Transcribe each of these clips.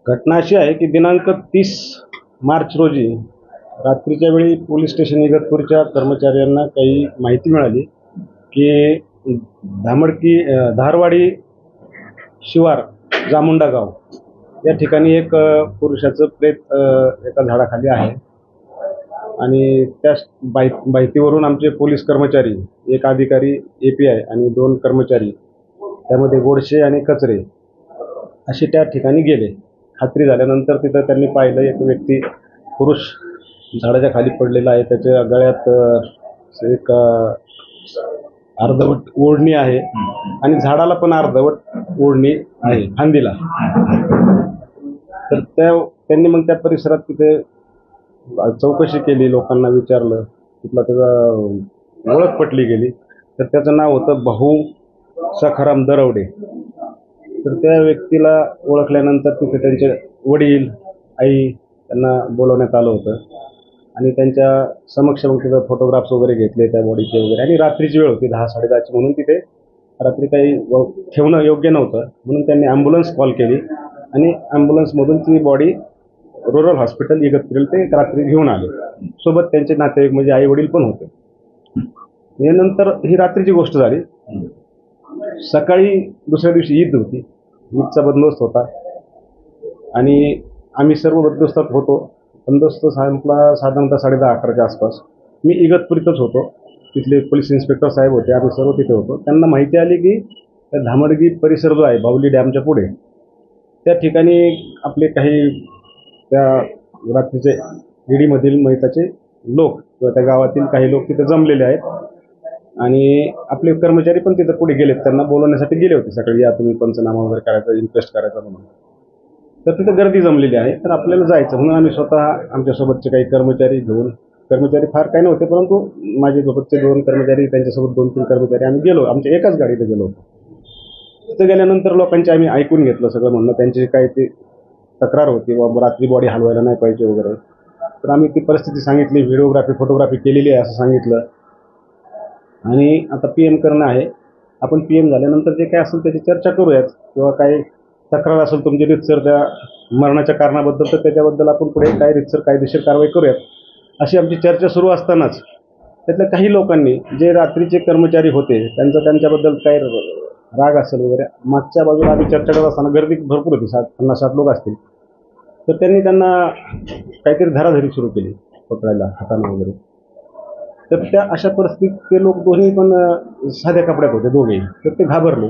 घटना अशी आहे की दिनांक 30 मार्च रोजी रात्रीच्या वेळी पोलीस स्टेशन इगतपूरच्या कर्मचाऱ्यांना काही माहिती मिळाली की धारवाडी शिवार जामुंडा गाव या ठिकाणी एक पुरुषाचं प्रेत एका झाडाखाली आहे. आणि त्या माहितीवरून आमचे पोलीस कर्मचारी, एक अधिकारी API आणि 2 कर्मचारी, त्यामध्ये गोडसे आणि कचरे असे त्या ठिकाणी गेले. खात्री झाल्यानंतर तिथं त्यांनी पाहिलं एक व्यक्ती पुरुष झाडाच्या खाली पडलेला आहे. त्याच्या गळ्यात एक अर्धवट ओढणी आहे आणि झाडाला पण अर्धवट ओढणी आहे फांदीला. तर त्यांनी मग त्या परिसरात तिथे चौकशी केली, लोकांना विचारलं, तिथला त्याचा ओळख पटली गेली. तर त्याचं नाव होतं भाऊ सखाराम दरवडे. तर त्या व्यक्तीला ओळखल्यानंतर तिथे त्यांचे वडील, आई त्यांना बोलवण्यात आलं होतं आणि त्यांच्या समक्ष मग तिथं फोटोग्राफ्स वगैरे घेतले त्या बॉडीचे वगैरे. आणि रात्रीची वेळ होती 10-10:30 म्हणून तिथे रात्री काही ठेवणं योग्य नव्हतं, म्हणून त्यांनी ॲम्ब्युलन्स कॉल केली आणि ॲम्ब्युलन्समधून ती बॉडी रुरल हॉस्पिटल इगतपुरीला ते रात्री घेऊन आले. सोबत त्यांचे नातेवाईक म्हणजे आई वडील पण होते. यानंतर ही रात्रीची गोष्ट झाली. सकाळी दुसऱ्या दिवशी ईद होती, ईदचा बंदोबस्त होता आणि आम्ही सर्व बंदोबस्तात होतो. बंदोबस्त संपला साधारणतः 10:30-11च्या आसपास. मी इगतपुरीतच होतो, तिथले पोलीस इन्स्पेक्टर साहेब होते, आम्ही सर्व तिथे होतो. त्यांना माहिती आली की त्या धामडगी परिसर जो आहे बाहुली डॅमच्या पुढे, त्या ठिकाणी आपले काही त्या रात्रीचे ईडीमधील मैताचे लोक किंवा त्या गावातील काही लोक तिथे जमलेले आहेत आणि आपले कर्मचारी पण तिथे पुढे गेलेत. त्यांना बोलवण्यासाठी गेले होते सकाळी, या तुम्ही पंचनामा वगैरे करायचा, इन्क्वेस्ट करायचा म्हणून. तर तिथे गर्दी जमलेली आहे. तर आपल्याला जायचं म्हणून आम्ही स्वतः आमच्यासोबतचे काही कर्मचारी घेऊन, कर्मचारी फार काही नव्हते परंतु माझे सोबतचे 2 कर्मचारी, त्यांच्यासोबत 2-3 कर्मचारी, आम्ही गेलो. आमच्या एकाच गाडीत गेलो होतो. तिथे गेल्यानंतर लोकांचे आम्ही ऐकून घेतलं सगळं म्हणणं. त्यांची काय ती तक्रार होती व रात्री बॉडी हलवायला नाही पाहिजे वगैरे. तर आम्ही ती परिस्थिती सांगितली, व्हिडिओग्राफी फोटोग्राफी केलेली आहे असं सांगितलं. आणि आता PM करणं आहे. आपण PM झाल्यानंतर जे काय असेल त्याची चर्चा करूयात, किंवा काही तक्रार असेल तुमची रीतसर त्या मरणाच्या कारणाबद्दल, तर त्याच्याबद्दल आपण पुढे काय रीतसर कायदेशीर कारवाई करूयात, अशी आमची चर्चा सुरू असतानाच त्यातल्या काही लोकांनी, जे रात्रीचे कर्मचारी होते, त्यांच्याबद्दल काही राग असेल वगैरे, मागच्या बाजूला आम्ही चर्चा करत असताना गर्दी भरपूर होती, 50-60 लोक असतील. तर त्यांना काहीतरी धराधरी सुरू केली, पकडायला हाताने वगैरे. तर त्या अशा परिस्थितीत ते लोक दोन्ही पण साध्या कपड्यात होते दोघेही. तर ते घाबरले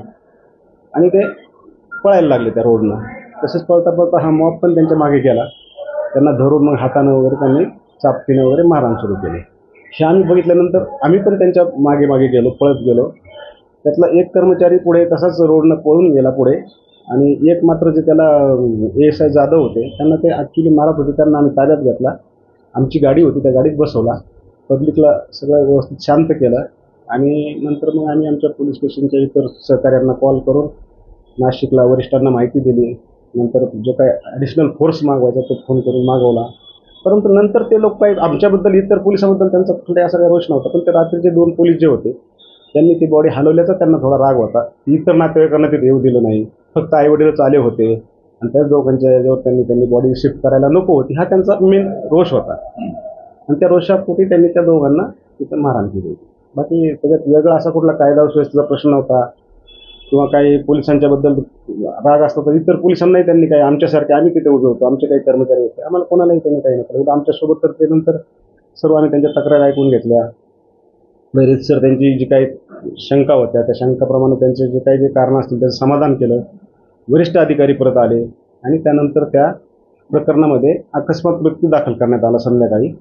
आणि ते पळायला लागले त्या रोडनं. तसेच पळता पळता हा मॉब पण त्यांच्या मागे गेला. त्यांना धरून मग हातानं वगैरे त्यांनी चापटीने वगैरे मारहाण सुरू केली. हे आम्ही बघितल्यानंतर आम्ही पण त्यांच्या मागे गेलो, पळत गेलो. त्यातला एक कर्मचारी पुढे तसाच रोडनं पळून गेला पुढे, आणि एक मात्र जे त्याला ASI जाधव होते, त्यांना ते ॲक्च्युली मारत होते. त्यांना आम्ही ताब्यात घेतला. आमची गाडी होती, त्या गाडीत बसवला. पब्लिकला सगळं व्यवस्थित शांत केलं आणि नंतर मग आम्ही आमच्या पोलीस स्टेशनच्या इतर सहकाऱ्यांना कॉल करून नाशिकला वरिष्ठांना माहिती दिली. नंतर जो काय ॲडिशनल फोर्स मागवायचा तो फोन करून मागवला. परंतु नंतर ते लोक काही आमच्याबद्दल, इतर पोलिसांबद्दल त्यांचा कुठे असा काही रोष नव्हता. पण ते रात्रीचे 2 पोलीस जे होते त्यांनी ती बॉडी हलवल्याचा त्यांना थोडा राग होता. इतर नातेवाईकांना तिथे येऊ दिलं नाही, फक्त आईवडीलच आले होते आणि त्याच दोघांच्या याच्यावर त्यांनी बॉडी शिफ्ट करायला नको होती, हा त्यांचा मेन रोष होता. आणि त्या रोषापोटी त्यांनी त्या दोघांना तिथं मारहाण केली होती. बाकी त्याच्यात वेगळा असा कुठला कायदा सुव्यवस्थेचा प्रश्न नव्हता किंवा काही पोलिसांच्याबद्दल राग असतो तर इतर पोलिसांनाही त्यांनी काही, आमच्यासारखे आम्ही तिथे उभे होतो, आमचे काही कर्मचारी होते, आम्हाला कोणालाही त्यांनी काही नव्हतं आमच्यासोबत. तर ते नंतर सर्व आम्ही त्यांच्या तक्रारी ऐकून घेतल्या. रीतसर त्यांची जी काही शंका होत्या त्या शंकाप्रमाणे त्यांचे जे काही कारणं असतील त्याचं समाधान केलं. वरिष्ठ अधिकारी परत आले आणि त्यानंतर त्या प्रकरणामध्ये अकस्मात मृत्यू दाखल करण्यात आला संध्याकाळी.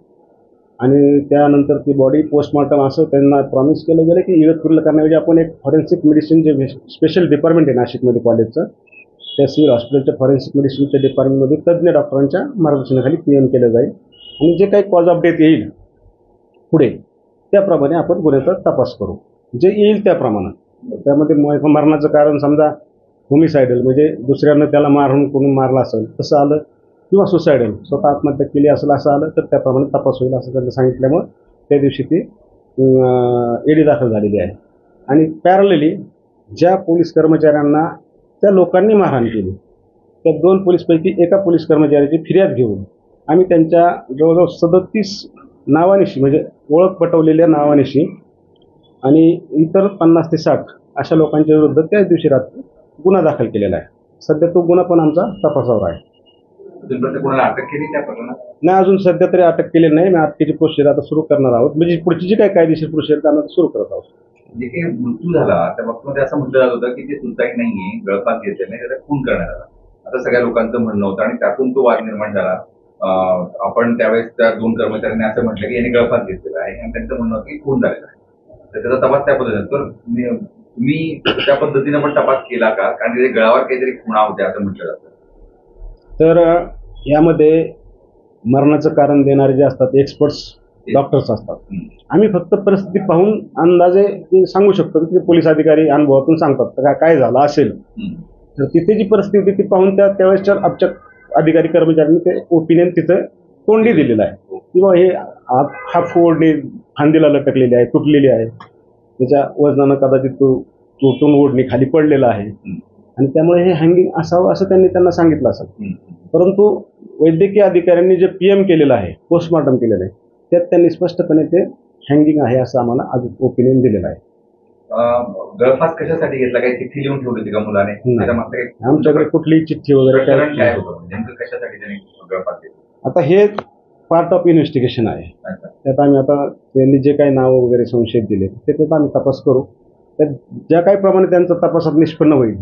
आणि त्यानंतर ती बॉडी पोस्टमॉर्टम असं त्यांना प्रॉमिस केलं गेलं की इगतपुरीला करण्याऐवजी आपण एक फॉरेन्सिक मेडिसिन जे स्पेशल डिपार्टमेंट आहे नाशिकमध्ये कॉलेजचं, त्या सिव्हिल हॉस्पिटलच्या फॉरेन्सिक मेडिसिनच्या डिपार्टमेंटमध्ये तज्ज्ञ डॉक्टरांच्या मार्गदर्शनाखाली PM केलं जाईल आणि जे काही कॉज ऑफ डेथ येईल पुढे त्याप्रमाणे आपण गुन्ह्याचा तपास करू, जे येईल त्याप्रमाणे. त्यामध्ये मरणाचं कारण समजा होमिसायडल म्हणजे दुसऱ्यानं त्याला मारून कोणी मारला असेल तसं आलं, किंवा सुसायडल स्वतः आत्महत्या केली असेल असं आलं तर त्याप्रमाणे तपास होईल असं त्यांना सांगितल्यामुळं त्या दिवशी ती ED दाखल झालेली आहे. आणि पॅरलली ज्या पोलीस कर्मचाऱ्यांना त्या लोकांनी मारहाण केली त्या 2 पोलीसपैकी एका पोलीस कर्मचाऱ्याची फिर्याद घेऊन आम्ही त्यांच्या जवळजवळ 37 नावानिशी म्हणजे ओळख पटवलेल्या नावानिशी आणि इतर 50 ते 60 अशा लोकांच्या विरुद्ध त्याच दिवशी रात्री गुन्हा दाखल केलेला आहे. सध्या तो गुन्हा पण आमचा तपासावर आहे. अजूनपर्यंत कोणाला अटक केली त्या प्रकरणात? नाही, अजून सध्या तरी अटक केलेली नाही. मी अटकेची प्रोसिजर आता सुरू करणार आहोत. म्हणजे पुढची जी काही कायदेशीर प्रोसिजर आम्ही सुरू करत आहोत. जे काही मृत्यू झाला त्या बाबतीमध्ये असं म्हटलं जात होतं की ते सुसाईड नाहीये, गळफास घेतले नाही, त्याचा खून करण्यात आला. आता सगळ्या लोकांचं म्हणणं होतं आणि त्यातून तो वाद निर्माण झाला. आपण त्यावेळेस त्या 2 कर्मचाऱ्यांनी असं म्हटलं की यांनी गळफास घेतलेला आहे आणि त्यांचं म्हणणं होतं की खून झालेला आहे. तर त्याचा तपास त्या पद्धतीने तर तुम्ही त्या पद्धतीने पण तपास केला का? कारण तिथे गळावर काहीतरी खुणा होत्या असं म्हटलं जातं. तर यामध्ये मरणाचं कारण देणारे जे असतात एक्सपर्ट्स डॉक्टर्स असतात. आम्ही फक्त परिस्थिती पाहून अंदाजे ते सांगू शकतो की पोलीस अधिकारी अनुभवातून सांगतात तर काय झालं असेल. तर तिथे जी परिस्थिती ती पाहून त्यावेळेसच्या आमच्या अधिकारी कर्मचाऱ्यांनी ते ओपिनियन तिथं तोंडी दिलेलं आहे किंवा हे हा फोडणी फांदीला लटकलेली आहे, तुटलेली आहे, त्याच्या वजनानं कदाचित तो तुटून ओढणी खाली पडलेला आहे आणि त्यामुळे हे हँगिंग असावं असं त्यांना सांगितलं असेल. परंतु वैद्यकीय अधिकाऱ्यांनी जे PM केलेलं आहे, पोस्टमॉर्टम केलेलं आहे, त्यात त्यांनी स्पष्टपणे ते हँगिंग आहे असं आम्हाला आज ओपिनियन दिलेलं आहे. गळफास कशासाठी घेतला? काही चिठ्ठी लिहून ठेवली होती का मुलाने? आमच्याकडे कुठलीही चिठ्ठी वगैरे काय होतं? नेमकं कशासाठी त्याने गळफास घेतला? आता हे पार्ट ऑफ इन्व्हेस्टिगेशन आहे. त्यात आम्ही आता त्यांनी जे काही नावं वगैरे संशयित दिले त्याच्यात आम्ही तपास करू. त्यात ज्या काही प्रमाणे त्यांचा तपासात निष्पन्न होईल